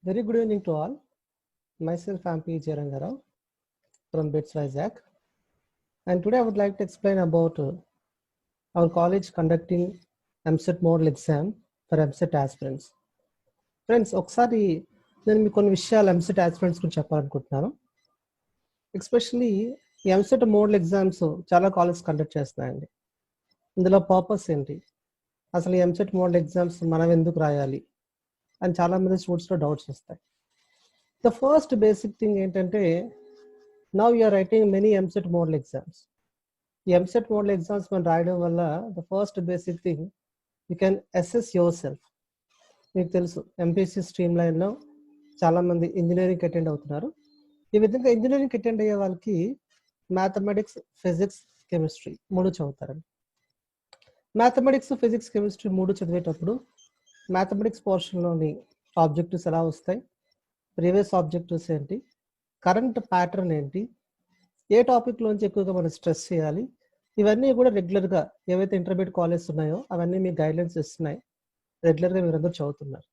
Very good evening to all. Myself, I am P. Jarangarao from BITS Vizag. And today I would like to explain about our college conducting MCET model exam for MCET aspirants. Friends, ఒకసారి నేను మీకు కొన్ని విషయాలు MCET aspirants గురించి చెప్పాలనుకుంటున్నాను. Especially ఈ MCET model exams చాలా college conduct చేస్తున్నాయండి. ఇందులో పర్పస్ ఏంటి, అసలు ఈ MCET మోడల్ ఎగ్జామ్స్ మనం ఎందుకు రాయాలి అని చాలా మంది స్టూడెంట్స్లో డౌట్స్ వస్తాయి. ద ఫస్ట్ బేసిక్ థింగ్ ఏంటంటే, now you are writing many MCET model exams. ఈ MCET model exams మనం రాయడం వల్ల the first basic thing you can assess your self. మీకు తెలుసు ఎంపీసీ స్ట్రీమ్ లైన్లో చాలామంది ఇంజనీరింగ్ అటెండ్ అవుతున్నారు. ఈ విధంగా ఇంజనీరింగ్ అటెండ్ అయ్యే వాళ్ళకి మ్యాథమెటిక్స్, ఫిజిక్స్, కెమిస్ట్రీ 3 చదువుతారండి. మ్యాథమెటిక్స్, ఫిజిక్స్, కెమిస్ట్రీ 3 చదివేటప్పుడు మ్యాథమెటిక్స్ పోర్షన్లోని ఆబ్జెక్టివ్స్ ఎలా వస్తాయి, ప్రీవియస్ ఆబ్జెక్టివ్స్ ఏంటి, కరెంట్ ప్యాటర్న్ ఏంటి, ఏ టాపిక్లోంచి ఎక్కువగా మనం స్ట్రెస్ చేయాలి, ఇవన్నీ కూడా రెగ్యులర్గా ఏవైతే ఇంటర్మీడియట్ కాలేజెస్ ఉన్నాయో అవన్నీ మీకు గైడ్లైన్స్ ఇస్తున్నాయి. రెగ్యులర్గా మీరు అందరూ చదువుతున్నారు.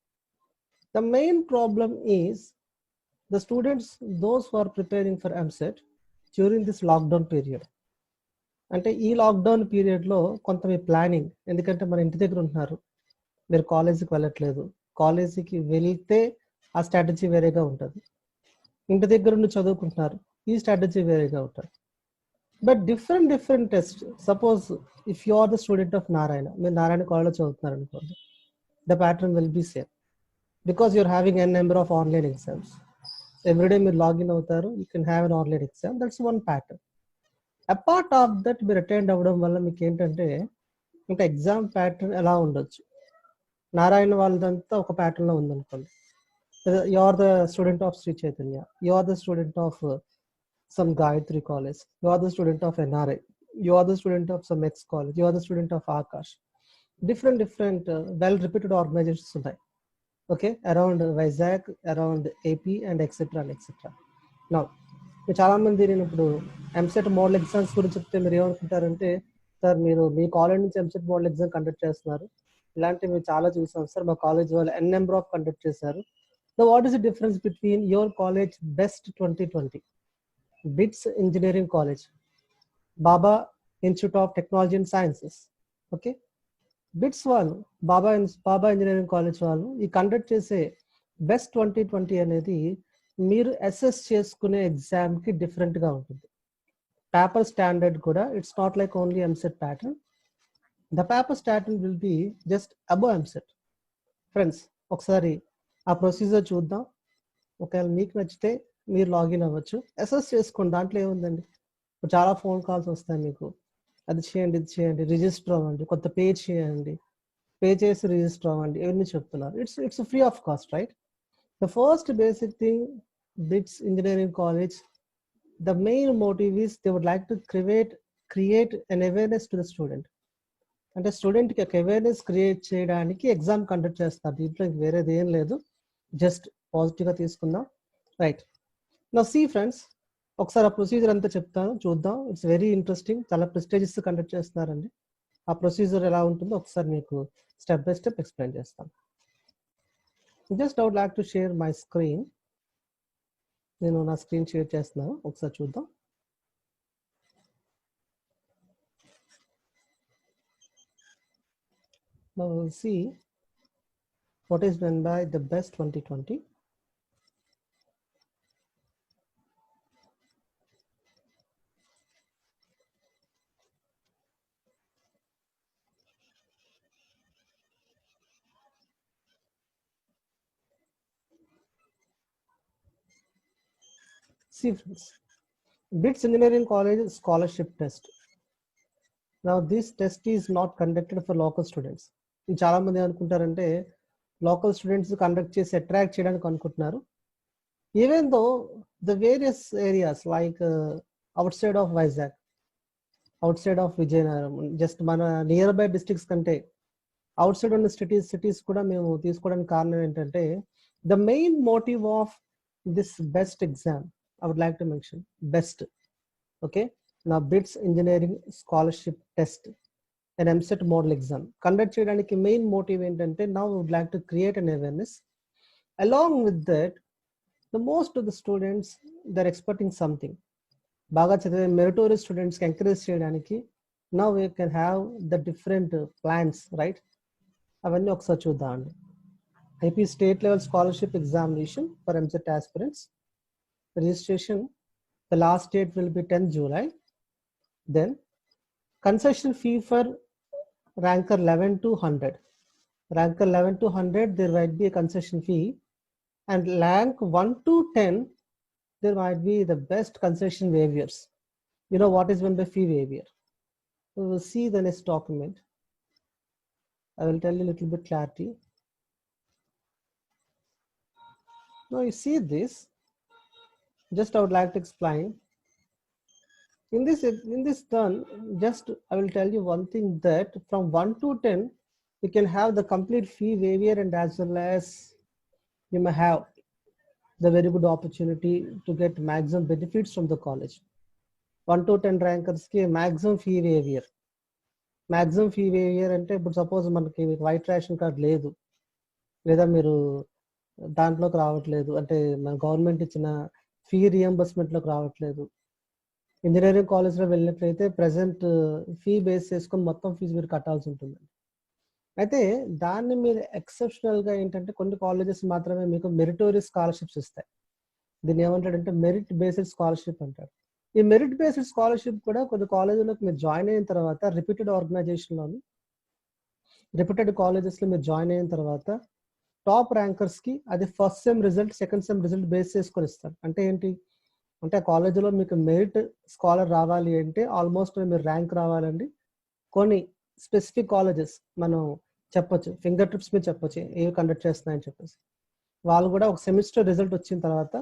The main problem is the students those who are preparing for MCET during this lockdown period. అంటే ఈ లాక్డౌన్ పీరియడ్లో కొంత మీ ప్లానింగ్, ఎందుకంటే మన ఇంటి దగ్గర ఉంటున్నారు, మీరు కాలేజీకి వెళ్ళట్లేదు. కాలేజీకి వెళ్తే ఆ స్ట్రాటజీ వేరేగా ఉంటుంది. ఇంటి దగ్గర ఉండి చదువుకుంటున్నారు, ఈ స్ట్రాటజీ వేరేగా ఉంటుంది. But different test. Suppose if you are the student of Narayana, మీరు నారాయణ కాలేజ్లో చదువుతున్నారు అనుకోండి, the pattern will be same because you are having an number of online exams. Everyday మీరు లాగిన్ అవుతారు, you can have an online exam. That's one pattern. Apart of that మీరు attend అవ్వడం వల్ల మీకు ఏంటంటే, ఇంకా ఎగ్జామ్ ప్యాటర్న్ ఎలా ఉండొచ్చు. నారాయణ వాళ్ళదంతా ఒక ప్యాటర్న్లో ఉందనుకోండి. You are the student of Sri Chaitanya, you are the student of some Gayatri college, you are the student of NRI, you are the student of some X college, you are the student of Akash. Different well reputed organizations ఉన్నాయి, okay, around Vizag, around AP and etc. Now చాలా మంది నేను ఇప్పుడు MCET model exams గురించి చెప్తే మీరు ఏమనుకుంటారంటే, sir మీరు మీ కాలేజ్ నుంచి MCET మోడల్ ఎగ్జామ్ కండక్ట్ చేస్తున్నారు, ఇలాంటివి మేము చాలా చూసాం సార్, మా కాలేజ్ వాళ్ళు n నెంబర్ ఆఫ్ కండక్ట్ చేశారు. So what is the difference between your college BEST 2020, BITS Engineering College, Baba Institute of Technology and Sciences, okay, BITS వాళ్ళు, బాబా ఇంజనీరింగ్ కాలేజ్ వాళ్ళు ఈ కండక్ట్ చేసే BEST 2020 అనేది మీరు అసెస్ చేసుకునే ఎగ్జామ్కి డిఫరెంట్గా ఉంటుంది. పేపర్ స్టాండర్డ్ కూడా it's not like only MCET pattern. The paper standard will be just above MCET. Friends, ఒకసారి ఆ ప్రొసీజర్ చూద్దాం. ఒకవేళ మీకు నచ్చితే మీరు లాగిన్ అవ్వచ్చు, అసెస్ చేసుకోండి. దాంట్లో ఏముందండి, చాలా ఫోన్ కాల్స్ వస్తాయి మీకు, అది చేయండి, ఇది చేయండి, రిజిస్టర్ అవ్వండి, కొత్త పే చేయండి, పే చేసి రిజిస్టర్ అవ్వండి, ఇవన్నీ చెప్తున్నారు. It's free of cost, right? The first basic thing, BITS engineering college, the main motive is they would like to create an awareness to the student. అంటే స్టూడెంట్కి ఒక అవేర్నెస్ క్రియేట్ చేయడానికి exam conduct చేస్తారు. దీంట్లో వేరేది ఏం లేదు, జస్ట్ పాజిటివ్గా తీసుకుందాం, రైట్? నా సీ ఫ్రెండ్స్, ఒకసారి ఆ ప్రొసీజర్ అంతా చెప్తాను, చూద్దాం. ఇట్స్ వెరీ ఇంట్రెస్టింగ్, చాలా ప్రెస్టేజియస్ కండక్ట్ చేస్తున్నారండి. ఆ ప్రొసీజర్ ఎలా ఉంటుందో ఒకసారి మీకు స్టెప్ బై స్టెప్ ఎక్స్ప్లెయిన్ చేస్తాను. Just I would like to share my screen. నేను నా స్క్రీన్ షేర్ చేస్తున్నాను, ఒకసారి చూద్దాం. Now we'll see what is done by the BEST 2020. See friends, BITS Engineering College scholarship test. Now this test is not conducted for local students. చాలా మంది అనుకుంటారంటే local students conduct చేసి attract చేయడానికి అనుకుంటున్నారు. Even though the various areas like outside of Vizag, outside of Vizianagaram, just మన nearby districts కంటే outside ఉన్న cities కూడా మేము తీసుకోవడానికి కారణం ఏంటంటే, the main motive of this best exam I would like to mention BEST, okay. Now BITS Engineering Scholarship Test, an MCET model exam conduct చేయడానికి main motive ఏంటంటే, now we would like to create an awareness Along with that, the most of the students, they're expecting something. బాగా చదివే meritorious స్టూడెంట్స్కి encourage చేయడానికి now we can have the different plans, right? అవన్నీ ఒకసారి చూద్దామండి. AP state level scholarship examination for MCET aspirants. Registration, the last date will be 10th July. Then concession fee for ranker 11 to 100. Ranker 11 to 100, there might be a concession fee, and rank 1 to 10, there might be the best concession waivers. You know what is meant by fee waiver? We will see the next document. I will tell you a little bit clarity. Now you see this, just I would like to explain. In this turn, just I will tell you one thing, that from 1 to 10, you can have the complete fee waiver, and as well as you may have the very good opportunity to get maximum benefits from the college. 1 to 10 rankers ki maximum fee waiver. Maximum fee waiver అంటే ఇప్పుడు suppose మనకి white ration card లేదు, లేదా మీరు దాంట్లోకి రావట్లేదు, అంటే మన గవర్నమెంట్ ఇచ్చిన ఫీ రియంబర్స్మెంట్లోకి రావట్లేదు, ఇంజనీరింగ్ కాలేజ్లో వెళ్ళినట్లయితే ప్రజెంట్ ఫీ బేస్ చేసుకొని మొత్తం ఫీజు మీరు కట్టాల్సి ఉంటుంది. అయితే దాన్ని మీరు ఎక్సెప్షనల్గా ఏంటంటే కొన్ని కాలేజెస్ మాత్రమే మీకు మెరిటోరియస్ స్కాలర్షిప్స్ ఇస్తాయి. దీన్ని ఏమంటాడంటే మెరిట్ బేస్డ్ స్కాలర్షిప్ అంటారు. ఈ మెరిట్ బేస్డ్ స్కాలర్షిప్ కూడా కొన్ని కాలేజీలోకి మీరు జాయిన్ అయిన తర్వాత, రిపీటెడ్ ఆర్గనైజేషన్లోని రిపీటెడ్ కాలేజెస్లో మీరు జాయిన్ అయిన తర్వాత టాప్ ర్యాంకర్స్కి అది first sem result, second sem result base చేసుకొని ఇస్తారు. అంటే ఏంటి అంటే కాలేజీలో మీకు మెరిట్ స్కాలర్ రావాలి అంటే ఆల్మోస్ట్ మీరు ర్యాంక్ రావాలండి. కొన్ని స్పెసిఫిక్ కాలేజెస్ మనం చెప్పొచ్చు, ఫింగర్ ట్రిప్స్ మీద చెప్పొచ్చు ఏవి కండక్ట్ చేస్తున్నాయని చెప్పేసి. వాళ్ళు కూడా ఒక సెమిస్టర్ రిజల్ట్ వచ్చిన తర్వాత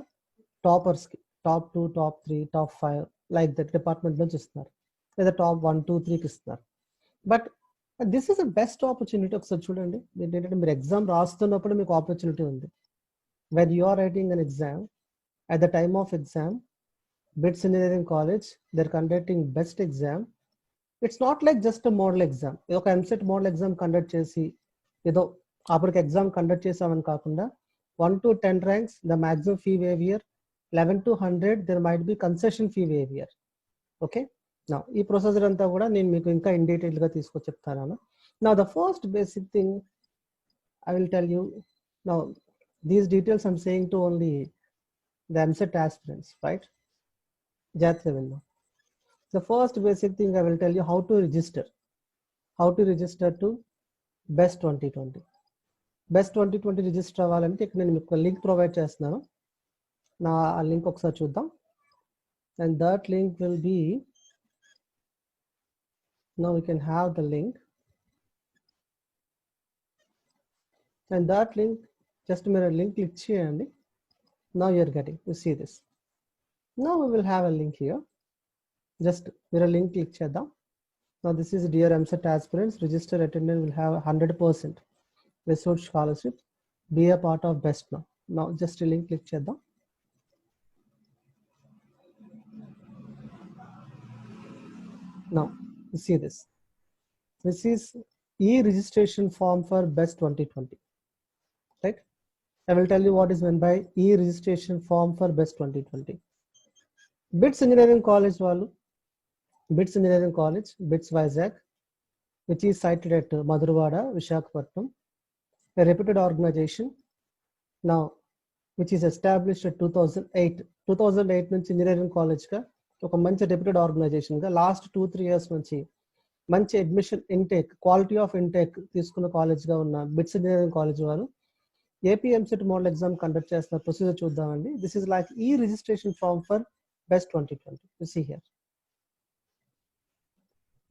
టాపర్స్కి top 2, top 3, top 5 like that department నుంచి ఇస్తున్నారు, లేదా టాప్ 1, 2, 3కి ఇస్తున్నారు. But this is the best opportunity. ఒకసారి చూడండి, ఏంటంటే మీరు ఎగ్జామ్ రాస్తున్నప్పుడు మీకు ఆపర్చునిటీ ఉంది. When you are writing an exam, at the time of exam, BITS Engineering College, they're conducting best exam. It's not like just a model exam. ఒక MCET model exam conduct చేసి ఏదో అప్పటికి exam conduct చేసామని కాకుండా 1 to 10 ranks, the maximum fee waiver, 11 to 100, there might be concession fee waiver. Okay, now ఈ processor అంతా కూడా నేను మీకు ఇంకా ఇన్ డీటెయిల్ గా తీసుకొచ్చి చెప్తాను. Now the first basic thing I will tell you, now these details I'm saying to only the MCET aspirants, right? The first basic thing I will tell you, how to register to BEST 2020. BEST 2020 register అవ్వాలంటే ఇక్కడ నేను మీకు link provide చేస్తున్నాను. నా ఆ link ఒకసారి చూద్దాం. And that link will be, now we can have the link, and that link, just మీరు లింక్ క్లిక్ చేయండి. Now you are getting, you see this. Now we will have a link here. Just మీరు link click చేద్దాం. Now this is dear MCET aspirants, register attendant will have 100% resource scholarship, be a part of BEST now. Now just link click చేద్దాం. Now you see this. This is e-registration form for BEST 2020, right? I will tell you what is meant by e-registration form for BEST 2020. BITS Engineering College వాళ్ళు, BITS Engineering College, BITS Vizag, which is sited at Madhurwada, Visakhapatnam, a reputed organization now, which is established at 2008. 2008 నుంచి engineering కాలేజ్గా ఒక మంచి reputed ఆర్గనైజేషన్గా last 2-3 years నుంచి మంచి admission intake, quality of intake తీసుకున్న కాలేజ్గా ఉన్న BITS engineering college వారు AP EAMCET model exam conduct చేస్తున్న ప్రొసీజర్ చూద్దామండి. దిస్ ఇస్ లైక్ ఈ registration form for BEST 2020. You see here.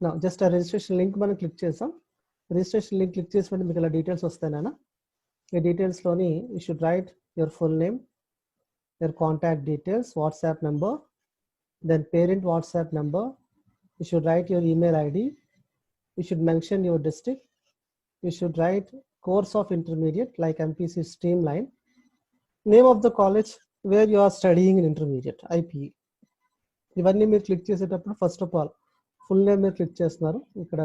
Now just a registration link మనం క్లిక్ చేసాం. రిజిస్ట్రేషన్ లింక్ క్లిక్ చేసినప్పుడు మీకు ఇలా డీటెయిల్స్ వస్తాయి నాన్న. ఈ డీటెయిల్స్లోని you should write your full name, your contact details, WhatsApp number, then parent WhatsApp number. You should write your email ID. You should mention your district. You should write course of intermediate like MPC streamline, name of the college where you are studying in intermediate, IPE. ఇవన్నీ మీరు click చేసేటప్పుడు first of all full name మీరు click చేస్తున్నారు. ఇక్కడ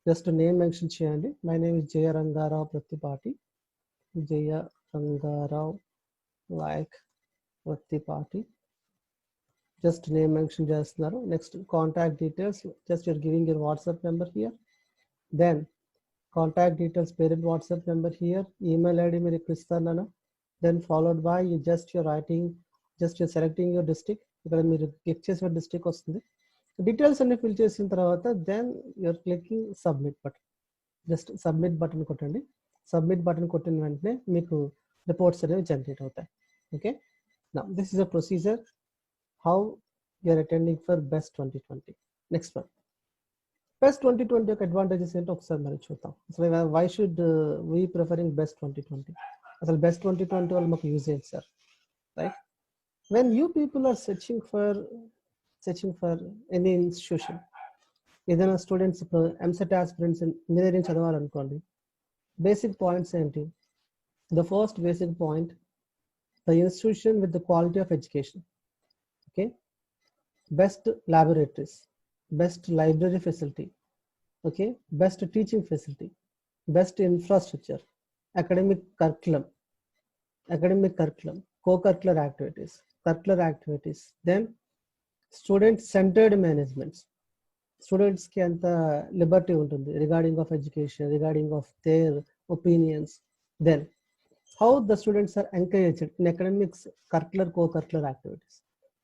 just name mention చేయండి. My name is Jaya Rangarao Prathipati, Jaya Rangarao like Vatti Party. Just name mention చేస్తున్నారు. Next contact details, just you're giving your WhatsApp number here. Then contact details, parent WhatsApp number here, email ID మీరు ఇక్కడ ఇస్తాను. Then followed by you just you're writing, just you're selecting your district. ఇక్కడ మీరు click చేసిన district వస్తుంది. Details అన్ని fill చేసిన తర్వాత then you are clicking submit button. Just submit button కొట్టండి. సబ్మిట్ బటన్ కొట్టిన వెంటనే మీకు రిపోర్ట్స్ అనేవి జనరేట్ అవుతాయి. Okay, now this is a procedure how you are attending for best 2020. Next one, best 2020 యొక్క అడ్వాంటేజెస్ ఏంటో ఒకసారి మరి చూద్దాం. అసలు why should we preferring best 2020? అసలు బెస్ట్ 2020 వల్ల మాకు యూజ్ ఏంటి sir? Right, when you people are searching for any institution, ఏదైనా స్టూడెంట్స్ ఇప్పుడు ఎంసెట్ ఆస్పిరెంట్స్ ఇంజనీరింగ్ చదవాలనుకోండి, బేసిక్ పాయింట్స్ ఏంటి? The first basic point, the institution with the quality of education. Okay, best laboratories, best library facility, okay, best teaching facility, best infrastructure, academic curriculum, co-curricular activities, then student centered management. Students ki anta liberty untundi regarding of education, regarding of their opinions. Then how the students are encouraged in academics, curricular, co-curricular activities,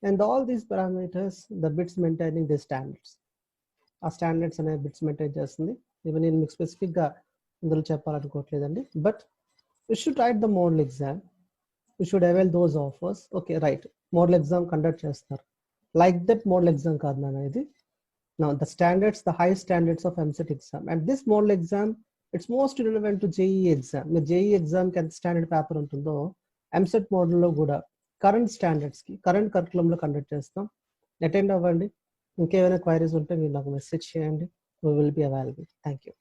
and all these parameters the BITS maintaining the standards. ఆ standards అనే BITS maintain చేస్తుంది. ఇవన్నీ నేను మీకు స్పెసిఫిక్గా ఇందులో చెప్పాలనుకోవట్లేదండి. But you should write the model exam, you should avail those offers. Okay, right, model exam conduct చేస్తారు. Like that model exam కాదు నాన్న ఇది. Now the standards, the high standards of MCET exam, and this model exam, it's most relevant to JEE exam. మీరు JEE exam కి ఎంత standard paper ఉంటుందో MCET మోడల్లో కూడా కరెంట్ స్టాండర్డ్స్కి, కరెంట్ కరికులంలో కండక్ట్ చేస్తాం. అటెండ్ అవ్వండి. ఇంకేమైనా క్వైరీస్ ఉంటే మీరు నాకు మెసేజ్ చేయండి. We will be available. Thank you.